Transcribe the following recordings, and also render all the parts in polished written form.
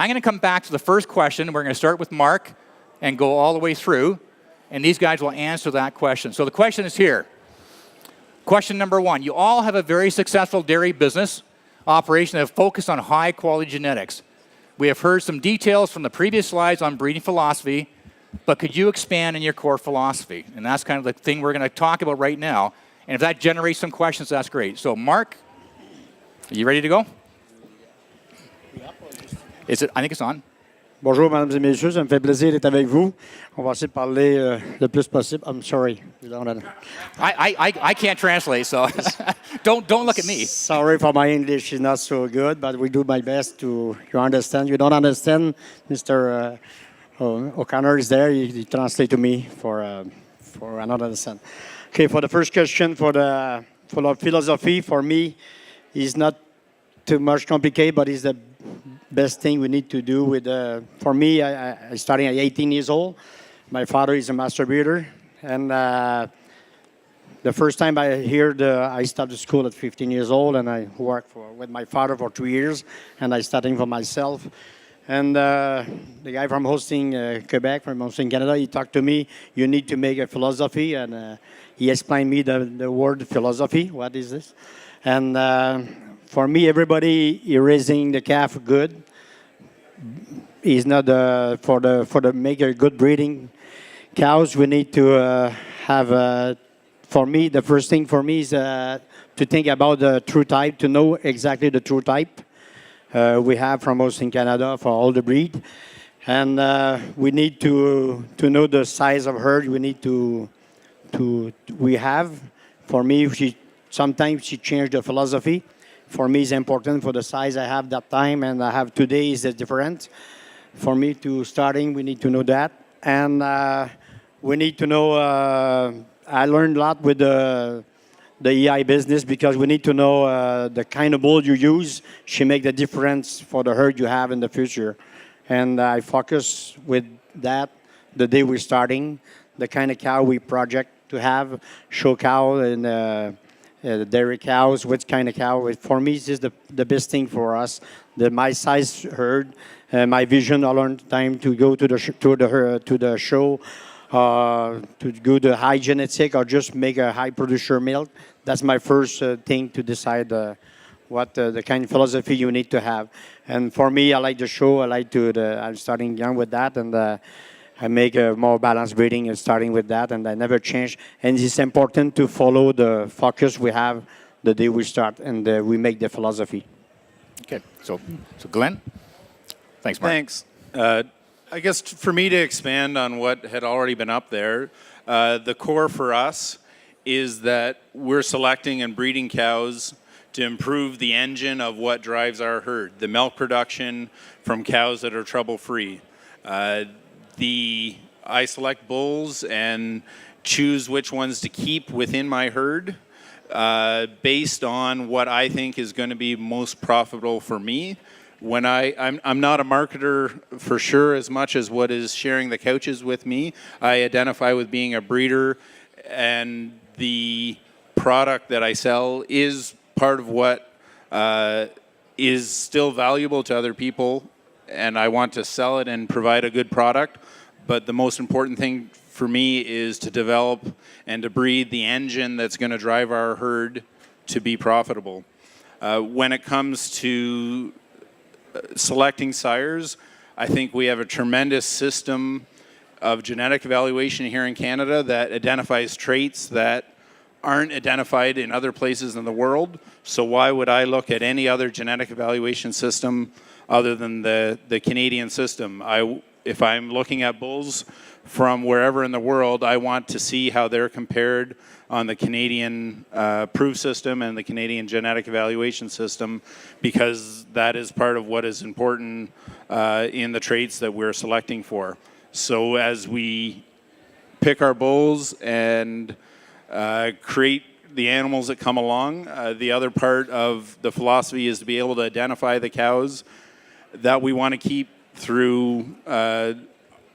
I'm going to come back to the first question. We're going to start with Marc and go all the way through, and these guys will answer that question. So the question is here. Question number 1. You all have a very successful dairy business operation that focused on high-quality genetics. We have heard some details from the previous slides on breeding philosophy, but could you expand on your core philosophy? And that's kind of the thing we're going to talk about right now. And if that generates some questions, that's great. So, Marc, are you ready to go? I think it's on. Bonjour, mesdames et messieurs. Ça me fait plaisir d'être avec vous. On va essayer de parler le plus possible. I'm sorry. I can't translate, so don't look at me. Sorry for my English is not so good, but we do my best to understand. You don't understand, Mr. O'Connor is there. He translate to me for another understand. Okay, for the first question, for the philosophy, for me, is not too much complicated, but it's the best thing we need to do with, for me, I starting at 18 years old. My father is a master breeder. And the first time I started school at 15 years old, and I worked with my father for 2 years, and I started for myself. And the guy from Hastings, Quebec, from Hastings, Canada, he talked to me, you need to make a philosophy, and he explained me the word philosophy, what is this? And for me, everybody raising the calf good is not for the make a good breeding cows. We need to have. For me, the first thing for me is to think about the true type, to know exactly the true type we have from us in Canada for all the breed, and we need to know the size of herd. We need we have. For me, sometimes she changed the philosophy. For me, it's important for the size I have that time and I have today is different. For me to starting, we need to know that. And we need to know, I learned a lot with the EI business because we need to know the kind of bull you use should make the difference for the herd you have in the future. And I focus with that the day we're starting, the kind of cow we project to have, show cow and dairy cows, which kind of cow. For me, this is the best thing for us. My size herd, my vision. I learned time to go to the show, to go to high genetic or just make a high producer milk. That's my first thing to decide what the kind of philosophy you need to have. And for me, I like the show. I'm starting young with that, and I make a more balanced breeding and starting with that, and I never change. And it's important to follow the focus we have the day we start, and we make the philosophy. Okay, so Glenn? Thanks, Marc. Thanks. I guess for me to expand on what had already been up there, the core for us is that we're selecting and breeding cows to improve the engine of what drives our herd, the milk production from cows that are trouble-free. I select bulls and choose which ones to keep within my herd based on what I think is going to be most profitable for me. When I'm not a marketer for sure as much as what is sharing the couches with me. I identify with being a breeder, and the product that I sell is part of what is still valuable to other people, and I want to sell it and provide a good product. But the most important thing for me is to develop and to breed the engine that's going to drive our herd to be profitable. When it comes to selecting sires, I think we have a tremendous system of genetic evaluation here in Canada that identifies traits that aren't identified in other places in the world. So why would I look at any other genetic evaluation system other than the Canadian system? If I'm looking at bulls from wherever in the world, I want to see how they're compared on the Canadian proof system and the Canadian genetic evaluation system, because that is part of what is important in the traits that we're selecting for. So as we pick our bulls and create the animals that come along, the other part of the philosophy is to be able to identify the cows that we want to keep through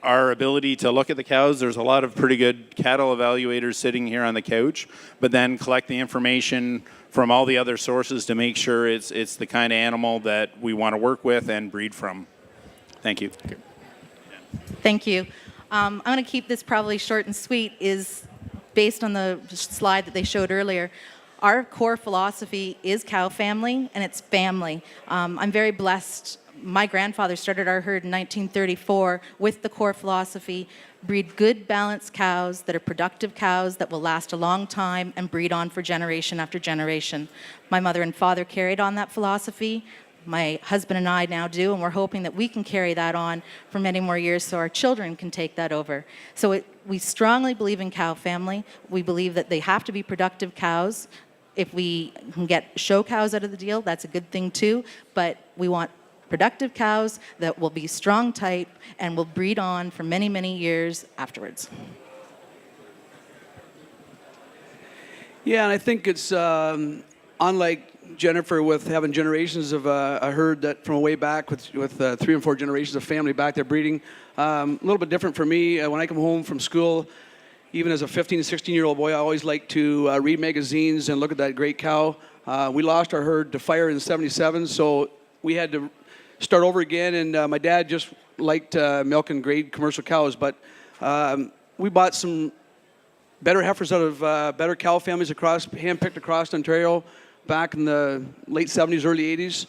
our ability to look at the cows. There's a lot of pretty good cattle evaluators sitting here on the couch, but then collect the information from all the other sources to make sure it's the kind of animal that we want to work with and breed from. Thank you. Thank you. I'm going to keep this probably short and sweet, is based on the slide that they showed earlier. Our core philosophy is cow family, and it's family. I'm very blessed. My grandfather started our herd in 1934 with the core philosophy: breed good, balanced cows that are productive cows that will last a long time and breed on for generation after generation. My mother and father carried on that philosophy. My husband and I now do, and we're hoping that we can carry that on for many more years so our children can take that over. So we strongly believe in cow family. We believe that they have to be productive cows. If we can get show cows out of the deal, that's a good thing too, but we want productive cows that will be strong type and will breed on for many, many years afterwards. Yeah, and I think it's unlike Jennifer with having generations of a herd that from way back with 3 and 4 generations of family back there breeding. A little bit different for me. When I come home from school, even as a 15 and 16-year-old boy, I always like to read magazines and look at that great cow. We lost our herd to fire in '77, so we had to start over again, and my dad just liked milking great commercial cows, but we bought some better heifers out of better cow families hand-picked across Ontario back in the late 70s, early 80s.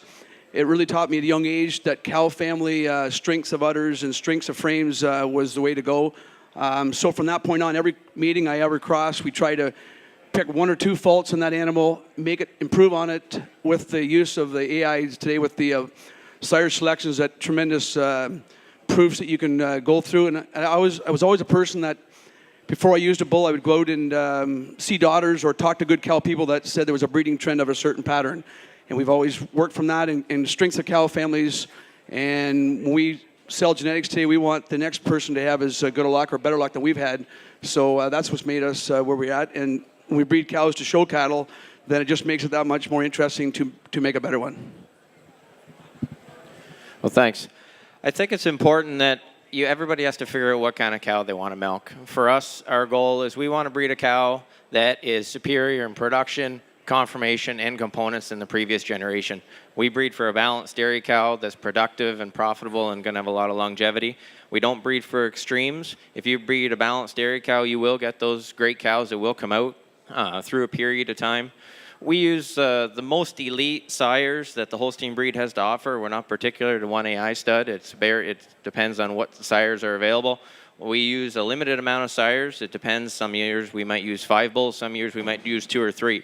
It really taught me at a young age that cow family strengths of udders and strengths of frames was the way to go. So from that point on, every meeting I ever crossed, we try to pick 1 or 2 faults in that animal, make it improve on it with the use of the AIs today with the sire selections, that tremendous proofs that you can go through. And I was always a person that before I used a bull, I would go out and see daughters or talk to good cow people that said there was a breeding trend of a certain pattern. And we've always worked from that and strengths of cow families. And when we sell genetics today, we want the next person to have as good a luck or better luck than we've had. So that's what's made us where we're at. And when we breed cows to show cattle, then it just makes it that much more interesting to make a better one. Well, thanks. I think it's important that everybody has to figure out what kind of cow they want to milk. For us, our goal is we want to breed a cow that is superior in production, conformation, and components than the previous generation. We breed for a balanced dairy cow that's productive and profitable and going to have a lot of longevity. We don't breed for extremes. If you breed a balanced dairy cow, you will get those great cows that will come out through a period of time. We use the most elite sires that the Holstein breed has to offer. We're not particular to one AI stud. It depends on what sires are available. We use a limited amount of sires. It depends. Some years we might use 5 bulls. Some years we might use 2 or 3.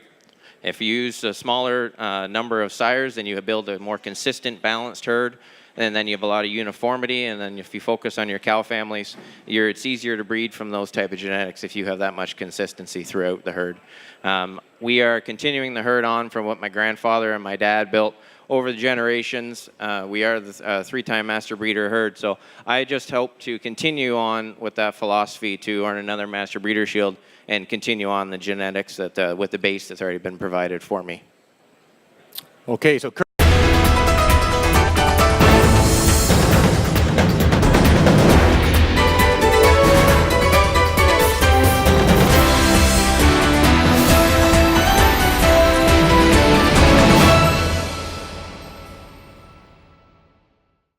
If you use a smaller number of sires, then you build a more consistent, balanced herd. And then you have a lot of uniformity. And then if you focus on your cow families, it's easier to breed from those type of genetics if you have that much consistency throughout the herd. We are continuing the herd on from what my grandfather and my dad built over the generations. We are the 3-time master breeder herd. So I just hope to continue on with that philosophy to earn another master breeder shield and continue on the genetics that with the base that's already been provided for me. Okay, so